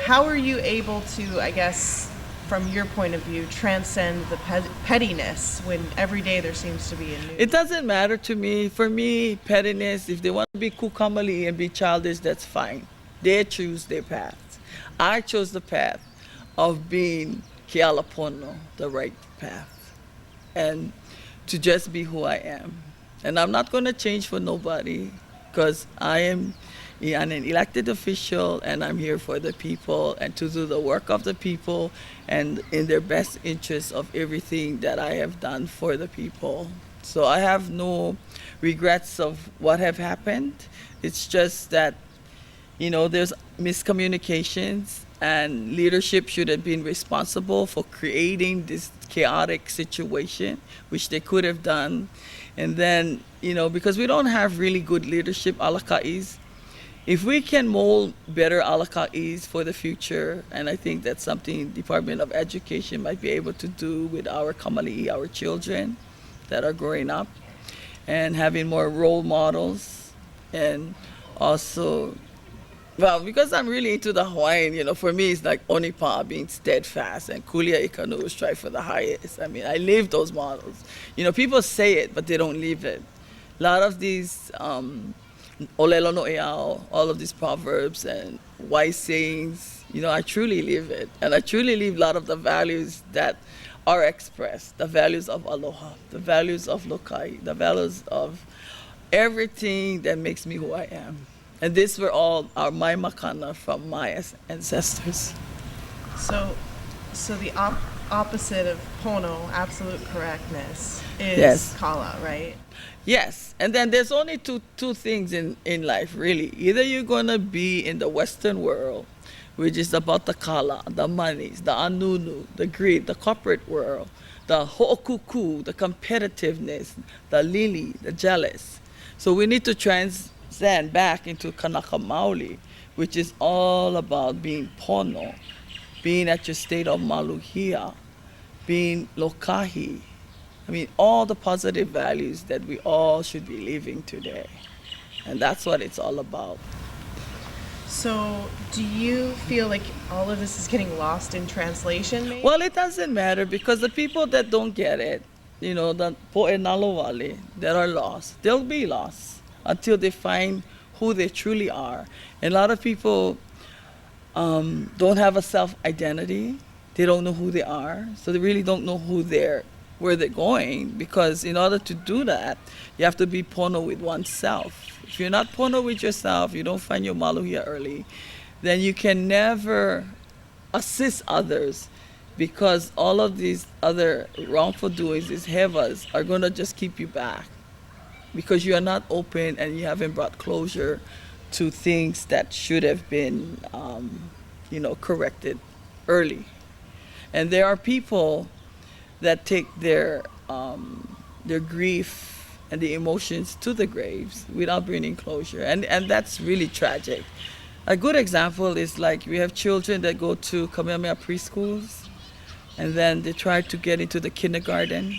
How are you able to, I guess, from your point of view, transcend the pettiness when every day there seems to be a new? It doesn't matter to me. For me, pettiness, if they want to be kukamali and be childish, that's fine. They choose their path. I chose the path of being kialapono, the right path, and to just be who I am. And I'm not going to change for nobody because I am an elected official and I'm here for the people and to do the work of the people and in their best interest of everything that I have done for the people. So I have no regrets of what have happened. It's just that, there's miscommunications and leadership should have been responsible for creating this chaotic situation, which they could have done. And then, because we don't have really good leadership alakais, if we can mold better alakais for the future, and I think that's something Department of Education might be able to do with our kamali'i, our children that are growing up, and having more role models, and also, well, because I'm really into the Hawaiian, for me it's like Onipa being steadfast and Kulia Ikanu strive for the highest. I mean, I live those models. People say it, but they don't live it. A lot of these Olelo no eao, all of these proverbs and wise sayings, I truly live it. And I truly live a lot of the values that are expressed, the values of aloha, the values of lokai, the values of everything that makes me who I am. And these were all my makana from my ancestors. So the opposite of pono, absolute correctness, is Yes. kala, right? Yes, and then there's only two things in life, really. Either you're going to be in the Western world, which is about the kala, the monies, the anunu, the greed, the corporate world, the ho'okuku, the competitiveness, the lili, the jealous. So we need to transcend back into Kanaka Maoli, which is all about being pono, being at your state of maluhia, being lokahi. I mean, all the positive values that we all should be living today. And that's what it's all about. So do you feel like all of this is getting lost in translation, maybe? Well, it doesn't matter because the people that don't get it, the po'enalowale that are lost, they'll be lost until they find who they truly are. And a lot of people don't have a self-identity. They don't know who they are. So they really don't know where they're going, because in order to do that, you have to be pono with oneself. If you're not pono with yourself, you don't find your maluhia early, then you can never assist others, because all of these other wrongful doings, these hevas, are going to just keep you back because you are not open and you haven't brought closure to things that should have been, corrected early. And there are people that take their grief and the emotions to the graves without bringing closure, and that's really tragic. A good example is like we have children that go to Kamehameha preschools, and then they try to get into the kindergarten,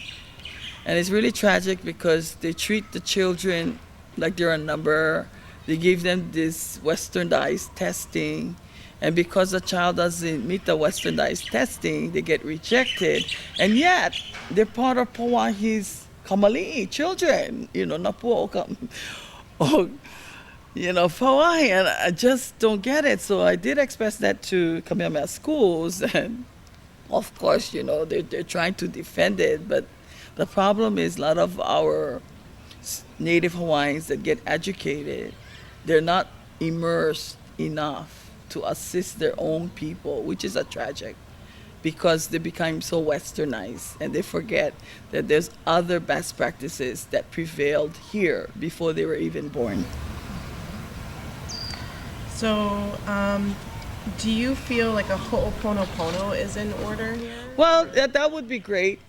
and it's really tragic because they treat the children like they're a number. They give them this westernized testing, and because the child doesn't meet the westernized testing, they get rejected. And yet, they're part of Pauahi's kamali'i, children, napuo o, Pauahi, and I just don't get it. So I did express that to Kamehameha schools, and of course, they're trying to defend it, but the problem is a lot of our Native Hawaiians that get educated, they're not immersed enough to assist their own people, which is a tragic, because they become so westernized and they forget that there's other best practices that prevailed here before they were even born. So, do you feel like a ho'oponopono is in order here? Well, that would be great.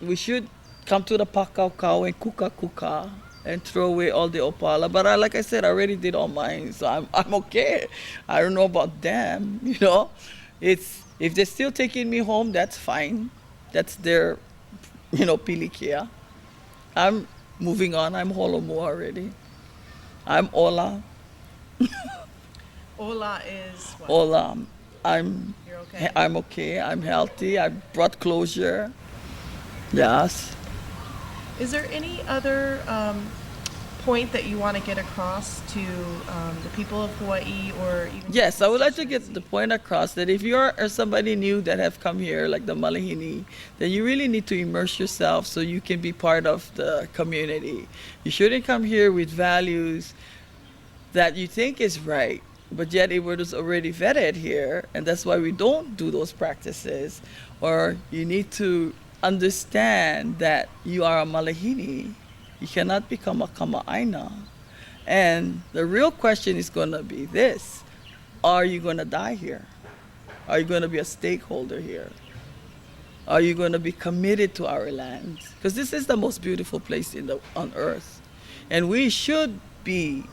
We should come to the pakau and kuka and throw away all the opala. But like I said, I already did all mine, so I'm okay. I don't know about them, It's if they're still taking me home, that's fine. That's their, pilikia. I'm moving on. I'm holomo already. I'm ola. Hola is what? Hola, I'm You're okay. I'm okay. I'm healthy. I brought closure. Yes. Is there any other point that you want to get across to the people of Hawaii or even your Yes, I would like to get the constituency? point across that if you're somebody new that have come here, like the Malahini, then you really need to immerse yourself so you can be part of the community. You shouldn't come here with values that you think is right, but yet it was already vetted here, and that's why we don't do those practices. Or you need to understand that you are a Malahini. You cannot become a Kama'aina. And the real question is going to be this: are you going to die here? Are you going to be a stakeholder here? Are you going to be committed to our land? Because this is the most beautiful place on earth. And we should be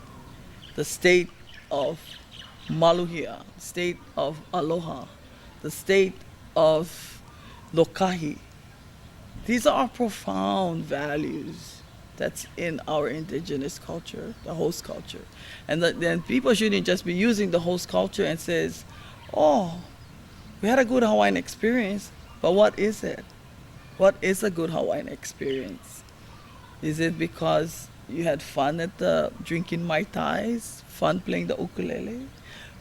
the state of Maluhia, state of Aloha, the state of Lokahi. These are profound values that's in our indigenous culture, the host culture. And then people shouldn't just be using the host culture and says, oh, we had a good Hawaiian experience, but what is it? What is a good Hawaiian experience? Is it because you had fun at the drinking Mai Tais, fun playing the ukulele,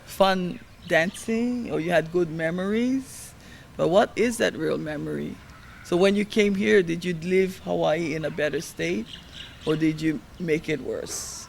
fun dancing, or you had good memories? But what is that real memory? So when you came here, did you leave Hawaii in a better state, or did you make it worse?